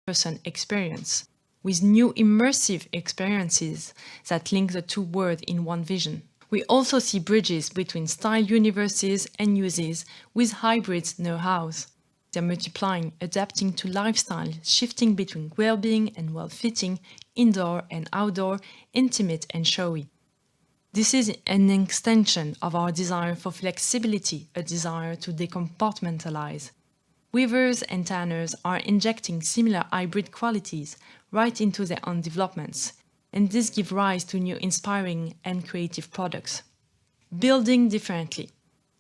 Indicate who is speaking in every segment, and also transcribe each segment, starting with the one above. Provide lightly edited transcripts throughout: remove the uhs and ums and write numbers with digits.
Speaker 1: person experience, with new immersive experiences that link the two worlds in one vision. We also see bridges between style universes and uses with hybrid know-hows. They're multiplying, adapting to lifestyle, shifting between well-being and well-fitting, indoor and outdoor, intimate and showy. This is an extension of our desire for flexibility, a desire to decompartmentalize. Weavers and tanners are injecting similar hybrid qualities right into their own developments, and this gives rise to new inspiring and creative products. Building differently.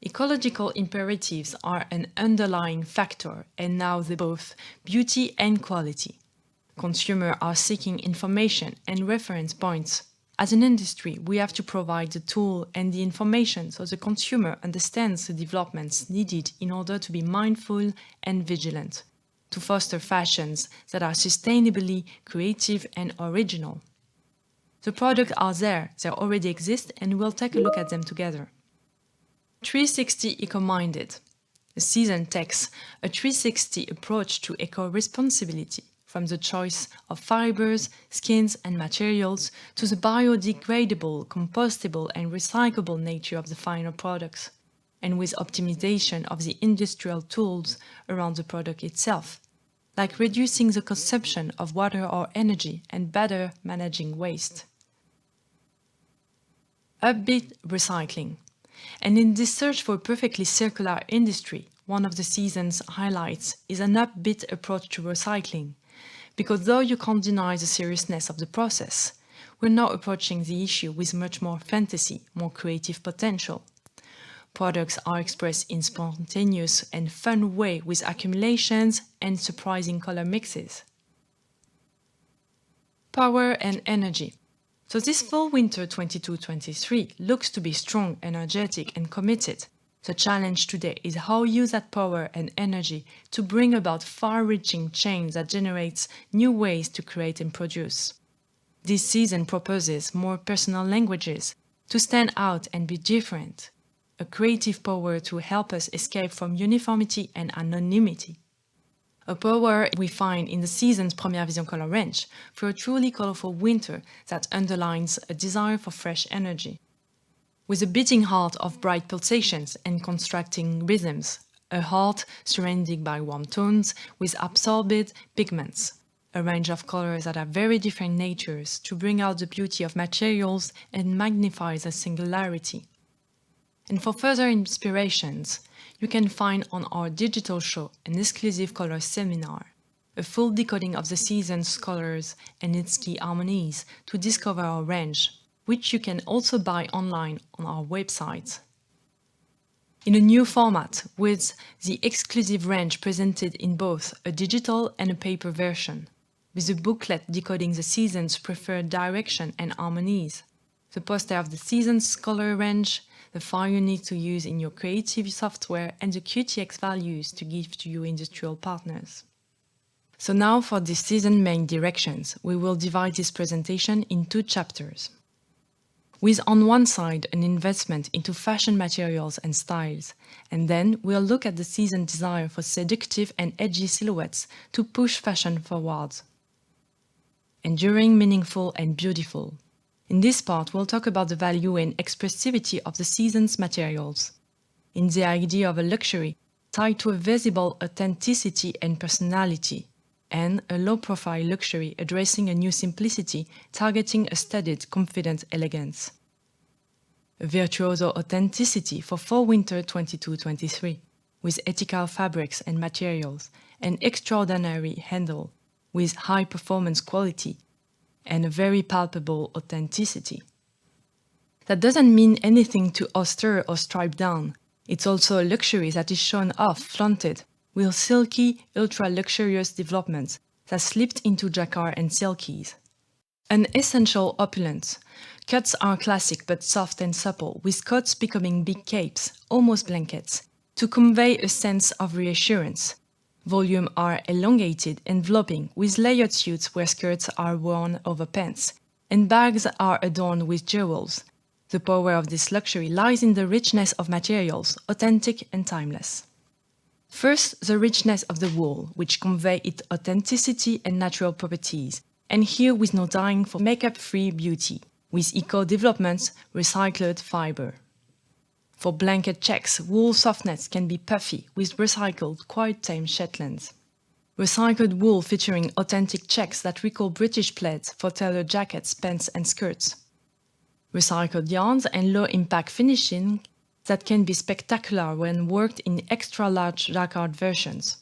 Speaker 1: Ecological imperatives are an underlying factor, and now they're both beauty and quality. Consumers are seeking information and reference points. As an industry, we have to provide the tool and the information so the consumer understands the developments needed in order to be mindful and vigilant, to foster fashions that are sustainably creative and original. The products are there, they already exist, and we'll take a look at them together. 360 Eco-Minded. The season takes a 360 approach to eco-responsibility, from the choice of fibers, skins and materials to the biodegradable, compostable and recyclable nature of the final products, and with optimization of the industrial tools around the product itself, like reducing the consumption of water or energy and better managing waste. Upbeat recycling. And in this search for a perfectly circular industry, one of the season's highlights is an upbeat approach to recycling. Because though you can't deny the seriousness of the process, we're now approaching the issue with much more fantasy, more creative potential. Products are expressed in spontaneous and fun way with accumulations and surprising color mixes. Power and energy. So this fall-winter 22-23 looks to be strong, energetic and committed. The challenge today is how use that power and energy to bring about far-reaching change that generates new ways to create and produce. This season proposes more personal languages, to stand out and be different, a creative power to help us escape from uniformity and anonymity. A power we find in the season's Première Vision color range for a truly colorful winter that underlines a desire for fresh energy. With a beating heart of bright pulsations and constructing rhythms, a heart surrounded by warm tones with absorbed pigments, a range of colors that are very different natures to bring out the beauty of materials and magnify the singularity. And for further inspirations, you can find on our digital show an exclusive color seminar, a full decoding of the season's colors and its key harmonies to discover our range, which you can also buy online on our website. In a new format, with the exclusive range presented in both a digital and a paper version, with a booklet decoding the season's preferred direction and harmonies, the poster of the season's color range, the file you need to use in your creative software, and the QTX values to give to your industrial partners. So now for this season main directions, we will divide this presentation in 2 chapters. With on one side an investment into fashion materials and styles, and then we'll look at the season desire for seductive and edgy silhouettes to push fashion forward. Enduring, meaningful and beautiful. In this part, we'll talk about the value and expressivity of the season's materials, in the idea of a luxury tied to a visible authenticity and personality, and a low-profile luxury addressing a new simplicity, targeting a studied, confident elegance. A virtuoso authenticity for fall-winter 22-23, with ethical fabrics and materials, an extraordinary handle, with high-performance quality, and a very palpable authenticity. That doesn't mean anything too austere or striped down. It's also a luxury that is shown off, flaunted, with silky, ultra-luxurious developments that slipped into jacquard and silkies. An essential opulence. Cuts are classic but soft and supple, with coats becoming big capes, almost blankets, to convey a sense of reassurance. Volume are elongated, enveloping, with layered suits where skirts are worn over pants, and bags are adorned with jewels. The power of this luxury lies in the richness of materials, authentic and timeless. First, the richness of the wool, which convey its authenticity and natural properties, and here with no dyeing for makeup-free beauty, with eco-developments, recycled fiber. For blanket checks, wool softness can be puffy with recycled, quite tame Shetlands. Recycled wool featuring authentic checks that recall British plaids for tailored jackets, pants and skirts. Recycled yarns and low-impact finishing that can be spectacular when worked in extra-large jacquard versions.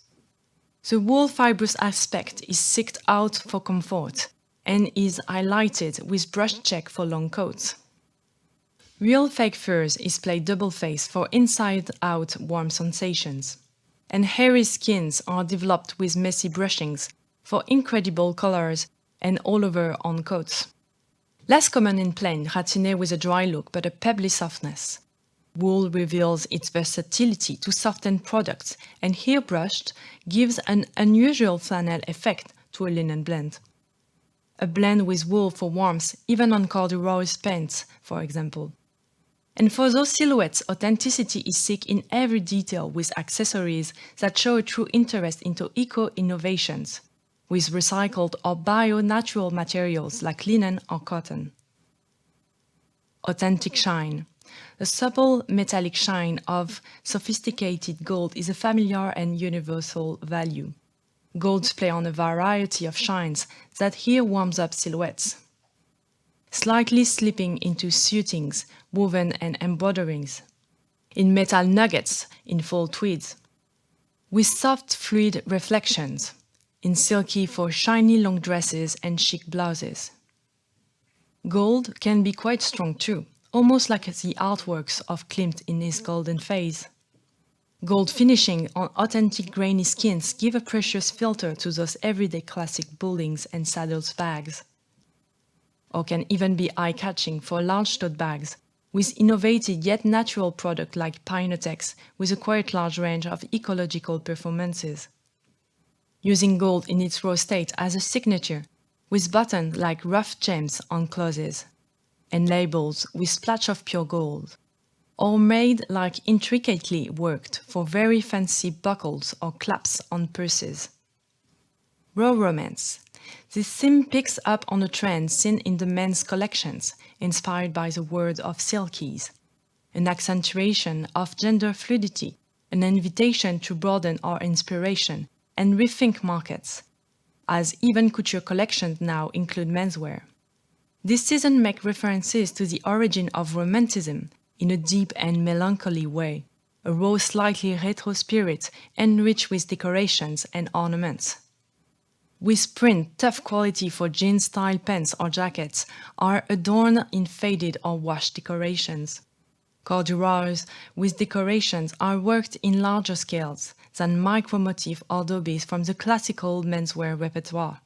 Speaker 1: The wool fibrous aspect is sought out for comfort and is highlighted with brushed check for long coats. Real fake furs is played double-face for inside-out warm sensations. And hairy skins are developed with messy brushings for incredible colors and all-over on coats. Less common in plain, ratiné with a dry look but a pebbly softness. Wool reveals its versatility to soften products, and here brushed gives an unusual flannel effect to a linen blend. A blend with wool for warmth, even on corduroy pants, for example. And for those silhouettes, authenticity is sought in every detail with accessories that show a true interest into eco-innovations, with recycled or bio-natural materials like linen or cotton. Authentic shine. The supple metallic shine of sophisticated gold is a familiar and universal value. Golds play on a variety of shines that here warms up silhouettes. Slightly slipping into suitings, woven and embroiderings, in metal nuggets, in full tweeds, with soft fluid reflections, in silky for shiny long dresses and chic blouses. Gold can be quite strong too, almost like the artworks of Klimt in his golden phase. Gold finishing on authentic grainy skins give a precious filter to those everyday classic buildings and saddles bags. Or can even be eye-catching for large tote bags, with innovative yet natural products like Pinotex with a quite large range of ecological performances. Using gold in its raw state as a signature, with buttons like rough gems on clothes, and labels with splash of pure gold, or made like intricately worked for very fancy buckles or claps on purses. Raw romance. This theme picks up on a trend seen in the men's collections, inspired by the word of silkies, an accentuation of gender fluidity, an invitation to broaden our inspiration and rethink markets, as even couture collections now include menswear. This season makes references to the origin of romanticism in a deep and melancholy way, a raw, slightly retro spirit enriched with decorations and ornaments. With print, tough quality for jean-style pants or jackets are adorned in faded or washed decorations. Corduroys with decorations are worked in larger scales than micro-motif or dobbies from the classical menswear repertoire.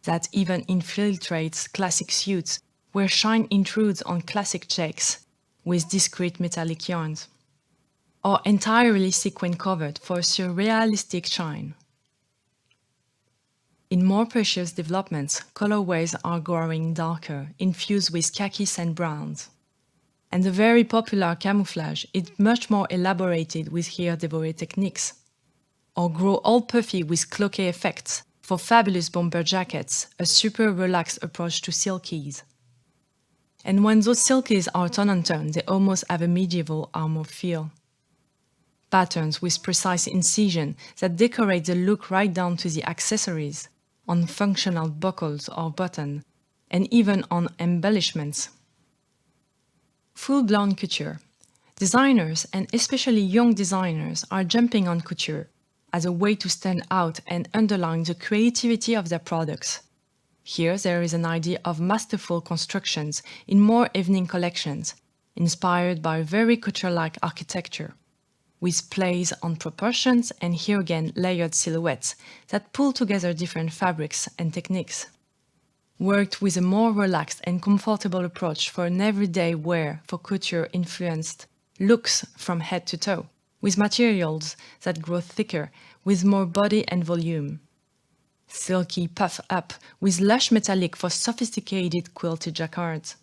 Speaker 1: That even infiltrates classic suits where shine intrudes on classic checks with discrete metallic yarns. Or entirely sequin-covered for surrealistic shine. In more precious developments, colorways are growing darker, infused with khakis and browns. And the very popular camouflage is much more elaborated with here décoré techniques. Or grow all puffy with cloquet effects for fabulous bomber jackets, a super relaxed approach to silkies. And when those silkies are tone-on-tone, they almost have a medieval armor feel. Patterns with precise incision that decorate the look right down to the accessories, on functional buckles or buttons, and even on embellishments. Full-blown couture. Designers, and especially young designers, are jumping on couture as a way to stand out and underline the creativity of their products. Here there is an idea of masterful constructions in more evening collections, inspired by very couture-like architecture, with plays on proportions and here again layered silhouettes that pull together different fabrics and techniques. Worked with a more relaxed and comfortable approach for an everyday wear for couture-influenced looks from head to toe, with materials that grow thicker, with more body and volume. Silky puff up with lush metallic for sophisticated quilted jacquards.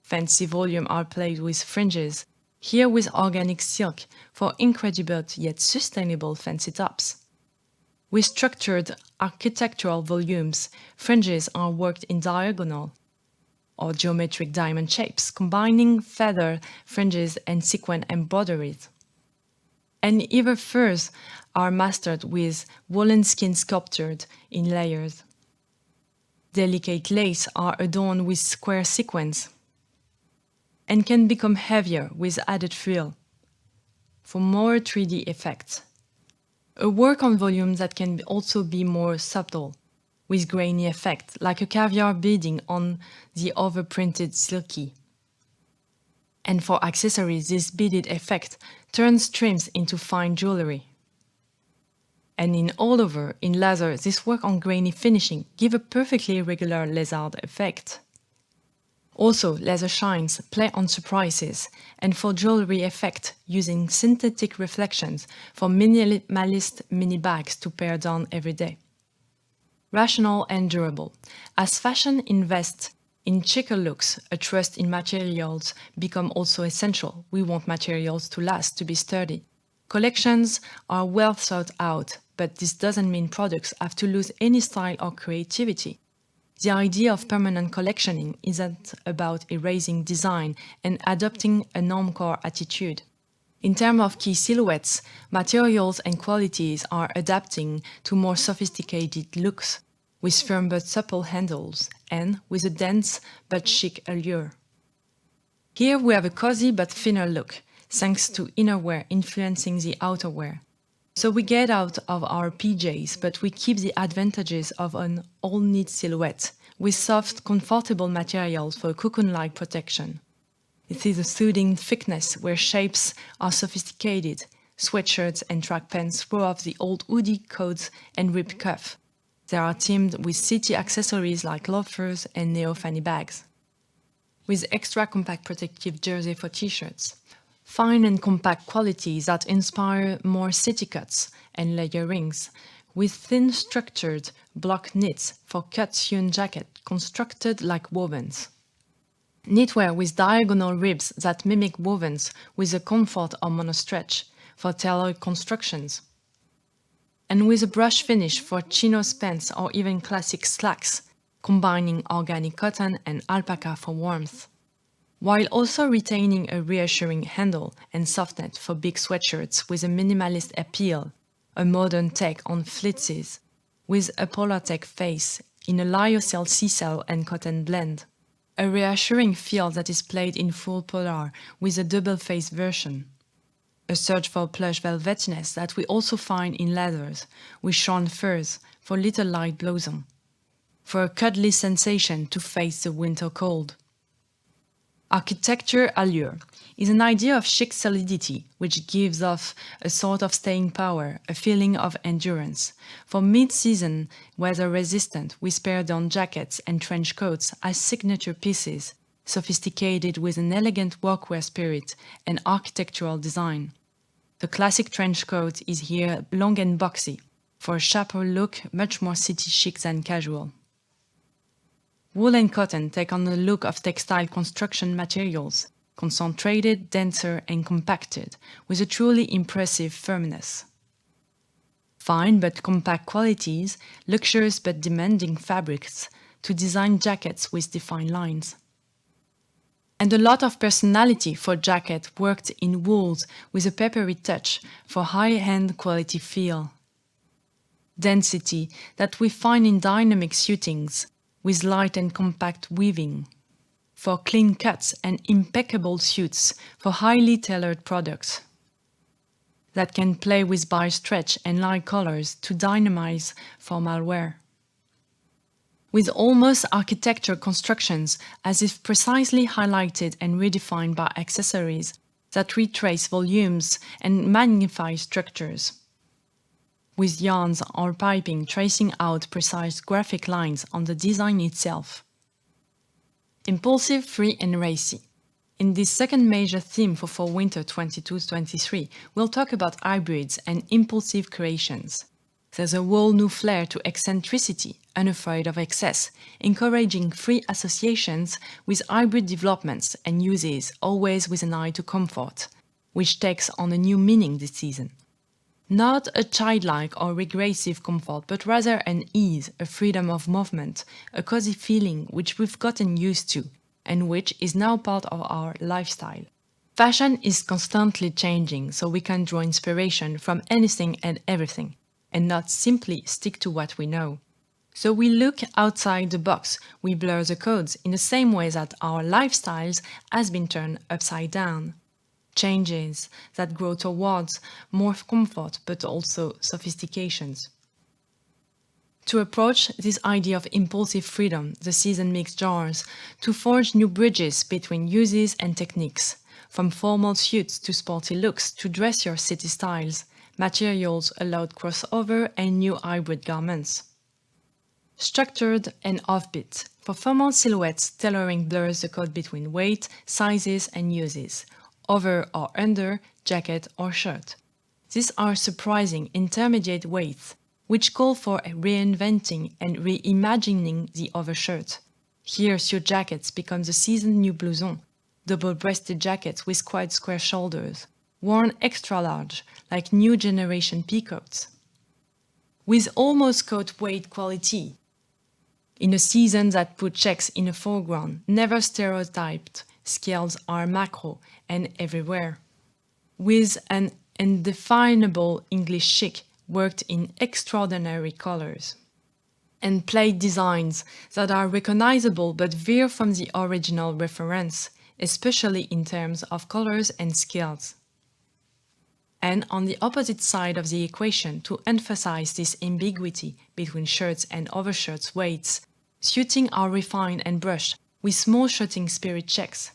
Speaker 1: Fancy volume are played with fringes, Here with organic silk for incredible yet sustainable fancy tops. With structured architectural volumes, fringes are worked in diagonal or geometric diamond shapes, combining feather fringes and sequin embroideries. And even furs are mastered with woolen skin sculptured in layers. Delicate lace are adorned with square sequins and can become heavier with added frill for more 3D effects. A work on volume that can also be more subtle, with grainy effect, like a caviar beading on the overprinted silky. And for accessories, this beaded effect turns trims into fine jewelry. And in all over, in leather, this work on grainy finishing gives a perfectly regular lizard effect. Also, leather shines play on surprises, and for jewelry effect, using synthetic reflections for minimalist mini bags to pair down every day. Rational and durable. As fashion invests in chicer looks, a trust in materials become also essential. We want materials to last, to be sturdy. Collections are well thought out, but this doesn't mean products have to lose any style or creativity. The idea of permanent collectioning isn't about erasing design and adopting a normcore attitude. In terms of key silhouettes, materials and qualities are adapting to more sophisticated looks, with firm but supple handles and with a dense but chic allure. Here we have a cozy but thinner look, thanks to innerwear influencing the outerwear. So we get out of our PJs, but we keep the advantages of an all-knit silhouette, with soft, comfortable materials for cocoon-like protection. It is a soothing thickness where shapes are sophisticated. Sweatshirts and track pants throw off the old hoodie coats and ripped cuff. They are teamed with city accessories like loafers and neo-fanny bags. With extra compact protective jersey for t-shirts. Fine and compact qualities that inspire more city cuts and layerings, with thin structured block knits for cut-sewn jacket constructed like wovens. Knitwear with diagonal ribs that mimic wovens with a comfort or monostretch for tailored constructions. And with a brush finish for chinos pants or even classic slacks, combining organic cotton and alpaca for warmth, while also retaining a reassuring handle and softnet for big sweatshirts with a minimalist appeal, a modern take on fleeces, with a Polartec face in a lyocell sisal and cotton blend, a reassuring feel that is played in full polar with a double-face version, a search for plush velvetiness that we also find in leathers, with shorn furs for little light blossom, for a cuddly sensation to face the winter cold. Architecture allure is an idea of chic solidity which gives off a sort of staying power, a feeling of endurance. For mid-season, weather-resistant, we spare down jackets and trench coats as signature pieces, sophisticated with an elegant workwear spirit and architectural design. The classic trench coat is here long and boxy, for a sharper look much more city chic than casual. Wool and cotton take on the look of textile construction materials, concentrated, denser, and compacted, with a truly impressive firmness. Fine but compact qualities, luxurious but demanding fabrics to design jackets with defined lines. And a lot of personality for jacket worked in wools with a peppery touch for high-end quality feel. Density that we find in dynamic suitings, with light and compact weaving, for clean cuts and impeccable suits for highly tailored products that can play with bi-stretch and light colors to dynamize formal wear. With almost architecture constructions as if precisely highlighted and redefined by accessories that retrace volumes and magnify structures, with yarns or piping tracing out precise graphic lines on the design itself. Impulsive, free and racy. In this second major theme for Fall-Winter 22-23, we'll talk about hybrids and impulsive creations. There's a whole new flair to eccentricity, unafraid of excess, encouraging free associations with hybrid developments and uses, always with an eye to comfort, which takes on a new meaning this season. Not a childlike or regressive comfort, but rather an ease, a freedom of movement, a cozy feeling which we've gotten used to, and which is now part of our lifestyle. Fashion is constantly changing, so we can draw inspiration from anything and everything, and not simply stick to what we know. So we look outside the box, we blur the codes in the same way that our lifestyles has been turned upside down. Changes that grow towards more comfort but also sophistications. To approach this idea of impulsive freedom, the season makes jars to forge new bridges between uses and techniques, from formal suits to sporty looks to dressier city styles. Materials allowed crossover and new hybrid garments. Structured and offbeat. For formal silhouettes, tailoring blurs the code between weight, sizes and uses. Over or under, jacket or shirt. These are surprising intermediate weights, which call for reinventing and reimagining the overshirt. Here, suit jackets become the seasoned new blouson, double-breasted jackets with quite square shoulders, worn extra large, like new generation peacoats. With almost coat weight quality. In a season that put checks in the foreground, never stereotyped, scales are macro and everywhere. With an indefinable English chic worked in extraordinary colors. And plaid designs that are recognizable but veer from the original reference, especially in terms of colors and scales. And on the opposite side of the equation, to emphasize this ambiguity between shirts and overshirts weights, suiting are refined and brushed with small shirting spirit checks.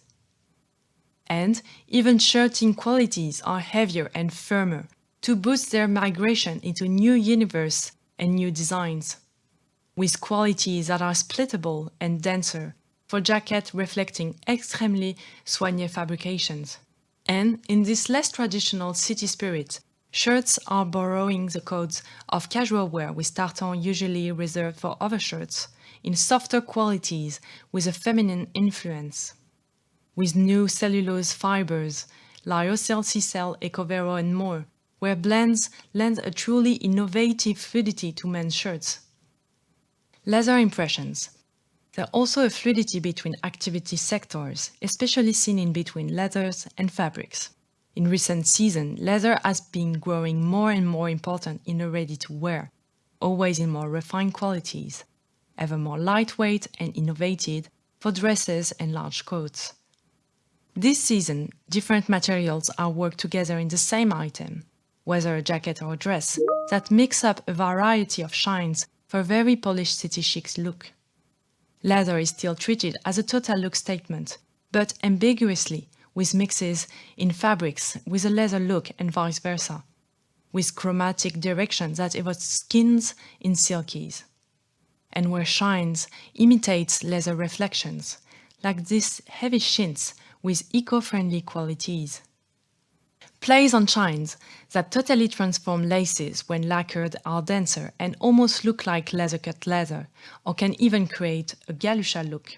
Speaker 1: And even shirting qualities are heavier and firmer to boost their migration into new universe and new designs, with qualities that are splittable and denser for jacket reflecting extremely soigné fabrications. And in this less traditional city spirit, shirts are borrowing the codes of casual wear with tartan usually reserved for overshirts, in softer qualities with a feminine influence. With new cellulose fibers, lyocell, C-cell, ecovero and more, where blends lend a truly innovative fluidity to men's shirts. Leather impressions. There's also a fluidity between activity sectors, especially seen in between leathers and fabrics. In recent seasons, leather has been growing more and more important in the ready-to-wear, always in more refined qualities, ever more lightweight and innovated for dresses and large coats. This season, different materials are worked together in the same item, whether a jacket or a dress, that mix up a variety of shines for a very polished city chic look. Leather is still treated as a total look statement, but ambiguously, with mixes in fabrics with a leather look and vice versa, with chromatic directions that evoke skins in silkies, and where shines imitates leather reflections, like these heavy chintz with eco-friendly qualities. Plays on shines that totally transform laces when lacquered are denser and almost look like leather-cut leather, or can even create a galusha look.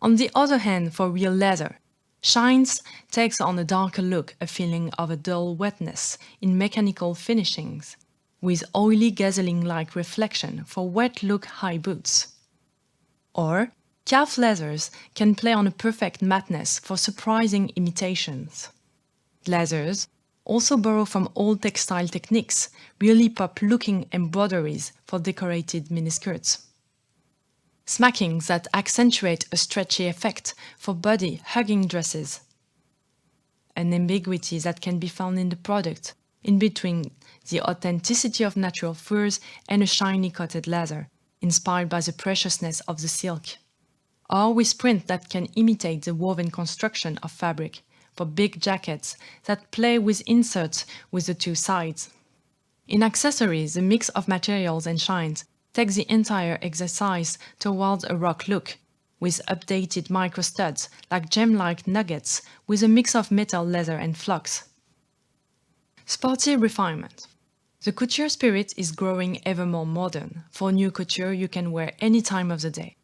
Speaker 1: On the other hand, for real leather, shines takes on a darker look, a feeling of a dull wetness in mechanical finishings, with oily gazelle-like reflection for wet look high boots. Or calf leathers can play on a perfect matteness for surprising imitations. Leathers also borrow from old textile techniques, really pop-looking embroideries for decorated miniskirts. Smackings that accentuate a stretchy effect for body-hugging dresses. An ambiguity that can be found in the product, in between the authenticity of natural furs and a shiny coated leather, inspired by the preciousness of the silk. Or with print that can imitate the woven construction of fabric, for big jackets that play with inserts with the two sides. In accessories, the mix of materials and shines takes the entire exercise towards a rock look, with updated micro studs like gem-like nuggets with a mix of metal, leather and flux. Sporty refinement. The couture spirit is growing ever more modern. For new couture you can wear any time of the day.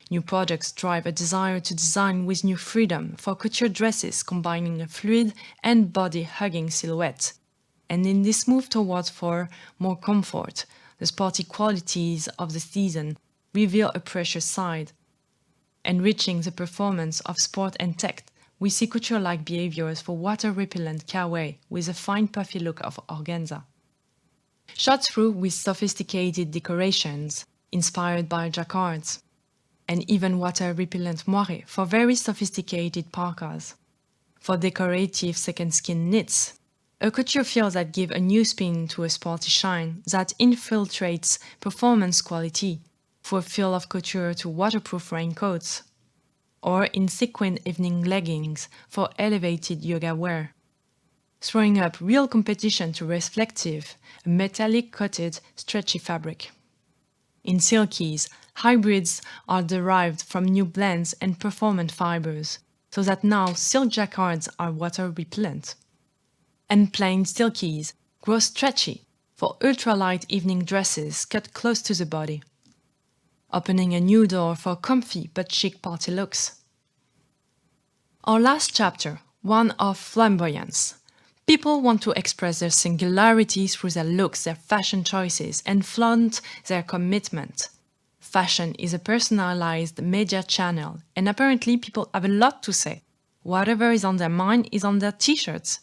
Speaker 1: New products drive a desire to design with new freedom for couture dresses combining a fluid and body-hugging silhouette. And in this move towards more comfort, the sporty qualities of the season reveal a precious side. Enriching the performance of sport and tech, we see couture-like behaviors for water-repellent kawaii with a fine puffy look of organza. Shot through with sophisticated decorations inspired by jacquards, and even water-repellent moire for very sophisticated parkas. For decorative second-skin knits, a couture feel that gives a new spin to a sporty shine that infiltrates performance quality, for a feel of couture to waterproof raincoats, or in sequin evening leggings for elevated yoga wear. Throwing up real competition to reflective, a metallic coated, stretchy fabric. In silkies, hybrids are derived from new blends and performant fibers, so that now silk jacquards are water repellent. And plain silkies grow stretchy for ultralight evening dresses cut close to the body, opening a new door for comfy but chic party looks. Our last chapter, one of flamboyance. People want to express their singularity through their looks, their fashion choices, and flaunt their commitment. Fashion is a personalized media channel, and apparently people have a lot to say. Whatever is on their mind is on their t-shirts.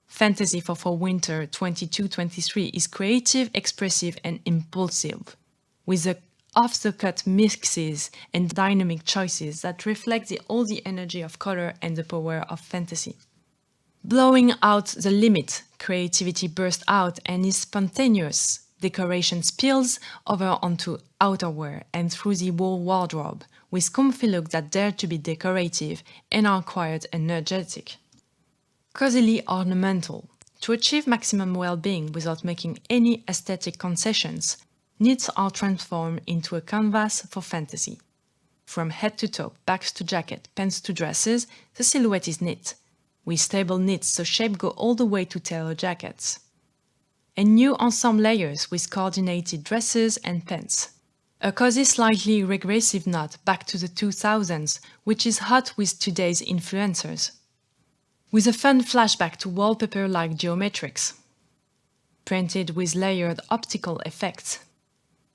Speaker 1: Fantasy for Fall Winter 22-23 is creative, expressive, and impulsive, with the off-the-cut mixes and dynamic choices that reflect all the energy of color and the power of fantasy. Blowing out the limit, creativity bursts out and is spontaneous. Decoration spills over onto outerwear and through the whole wardrobe, with comfy looks that dare to be decorative and are quiet and energetic. Cozily ornamental. To achieve maximum well-being without making any aesthetic concessions, knits are transformed into a canvas for fantasy. From head to toe, bags to jacket, pants to dresses, the silhouette is knit. With stable knits, so shape go all the way to tailor jackets. And new ensemble layers with coordinated dresses and pants. A cozy, slightly regressive knot back to the 2000s, which is hot with today's influencers. With a fun flashback to wallpaper-like geometrics. Printed with layered optical effects.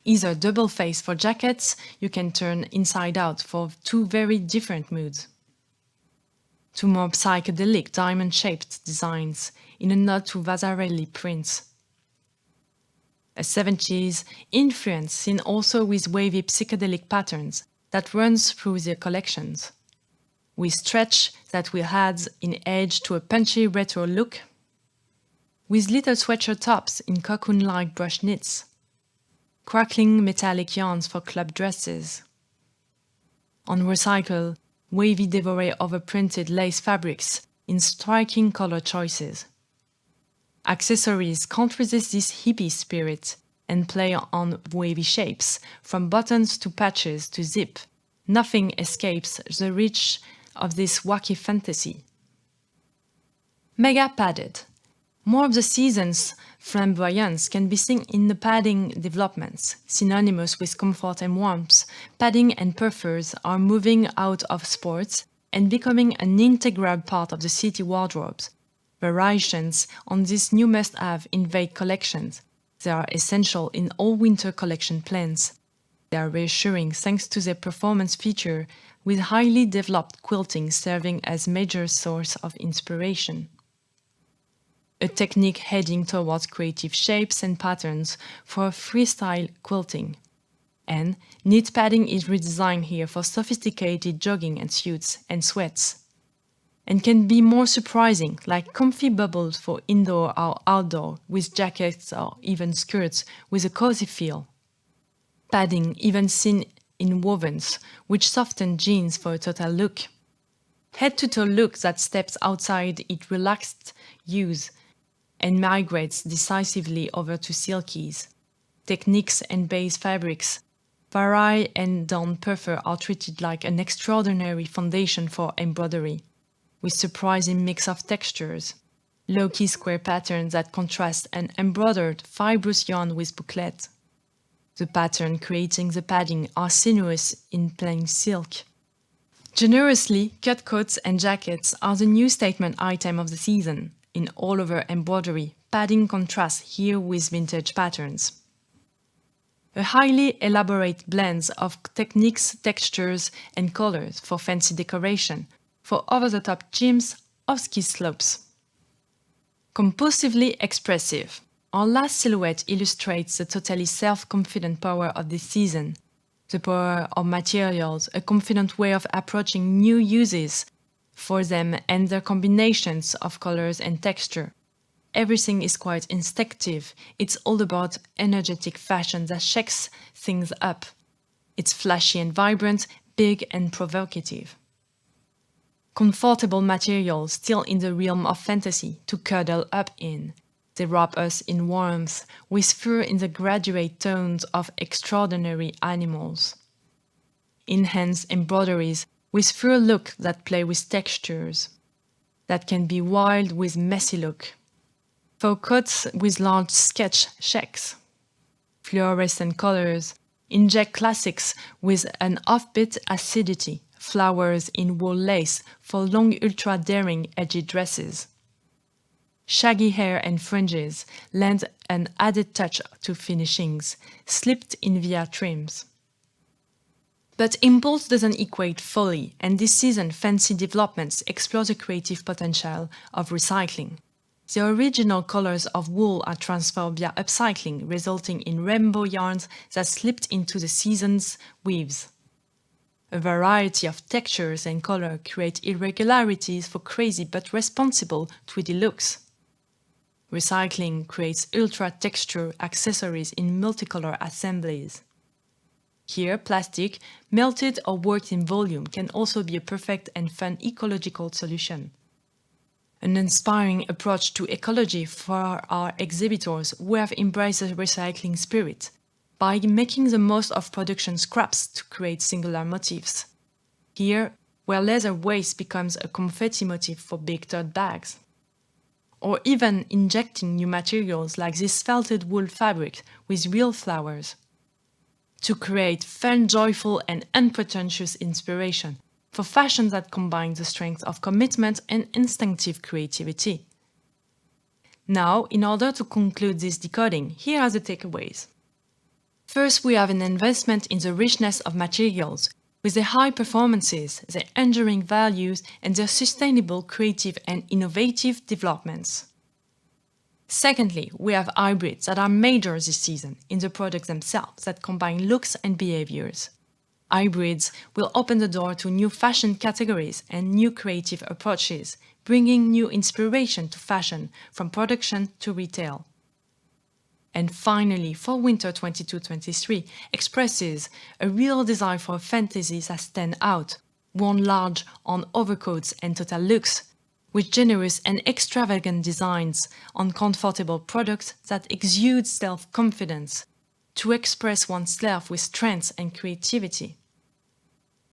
Speaker 1: Either double face for jackets, you can turn inside out for two very different moods. To more psychedelic diamond-shaped designs in a nod to Vasarely prints. A 70s influence seen also with wavy psychedelic patterns that runs through the collections. With stretch that will add in edge to a punchy retro look. With little sweatshirt tops in cocoon-like brush knits. Crackling metallic yarns for club dresses. On recycle, wavy décoré overprinted lace fabrics in striking color choices. Accessories can't resist this hippie spirit and play on wavy shapes, from buttons to patches to zip. Nothing escapes the reach of this wacky fantasy. Mega padded. More of the season's flamboyance can be seen in the padding developments. Synonymous with comfort and warmth, padding and puffers are moving out of sports and becoming an integral part of the city wardrobes. Variations on this new must-have invade collections. They are essential in all winter collection plans. They are reassuring thanks to their performance feature, with highly developed quilting serving as major source of inspiration. A technique heading towards creative shapes and patterns for freestyle quilting. And knit padding is redesigned here for sophisticated jogging and suits and sweats. And can be more surprising, like comfy bubbles for indoor or outdoor, with jackets or even skirts with a cozy feel. Padding even seen in wovens, which soften jeans for a total look. Head-to-toe look that steps outside its relaxed use and migrates decisively over to silkies. Techniques and base fabrics, vary and down puffer are treated like an extraordinary foundation for embroidery, with surprising mix of textures. low-key square patterns that contrast an embroidered fibrous yarn with bouclette. The pattern creating the padding are sinuous in plain silk. Generously, cut coats and jackets are the new statement item of the season. In all-over embroidery, padding contrasts here with vintage patterns. A highly elaborate blend of techniques, textures, and colors for fancy decoration, for over-the-top gyms or ski slopes. Compulsively expressive. Our last silhouette illustrates the totally self-confident power of this season. The power of materials, a confident way of approaching new uses for them and their combinations of colors and texture. Everything is quite instinctive. It's all about energetic fashion that shakes things up. It's flashy and vibrant, big and provocative. Comfortable materials still in the realm of fantasy to cuddle up in. They wrap us in warmth, with fur in the graduate tones of extraordinary animals. Enhanced embroideries with fur look that play with textures. That can be wild with messy look. Faux coats with large sketch checks. Fluorescent colors inject classics with an offbeat acidity. Flowers in wool lace for long ultra-daring edgy dresses. Shaggy hair and fringes lend an added touch to finishings, slipped in via trims. But impulse doesn't equate folly, and this season fancy developments explore the creative potential of recycling. The original colors of wool are transferred via upcycling, resulting in rainbow yarns that slipped into the season's weaves. A variety of textures and color create irregularities for crazy but responsible 2D looks. Recycling creates ultra-texture accessories in multicolor assemblies. Here, plastic, melted or worked in volume, can also be a perfect and fun ecological solution. An inspiring approach to ecology for our exhibitors who have embraced the recycling spirit, by making the most of production scraps to create singular motifs. Here, where leather waste becomes a confetti motif for big tote bags. Or even injecting new materials like this felted wool fabric with real flowers. To create fun, joyful and unpretentious inspiration for fashion that combines the strength of commitment and instinctive creativity. Now, in order to conclude this decoding, here are the takeaways. First, we have an investment in the richness of materials, with their high performances, their enduring values, and their sustainable, creative, and innovative developments. Secondly, we have hybrids that are major this season in the products themselves that combine looks and behaviors. Hybrids will open the door to new fashion categories and new creative approaches, bringing new inspiration to fashion from production to retail. And finally, for Winter 22-23, expresses a real desire for fantasies that stand out, worn large on overcoats and total looks, with generous and extravagant designs on comfortable products that exude self-confidence, to express oneself with strength and creativity.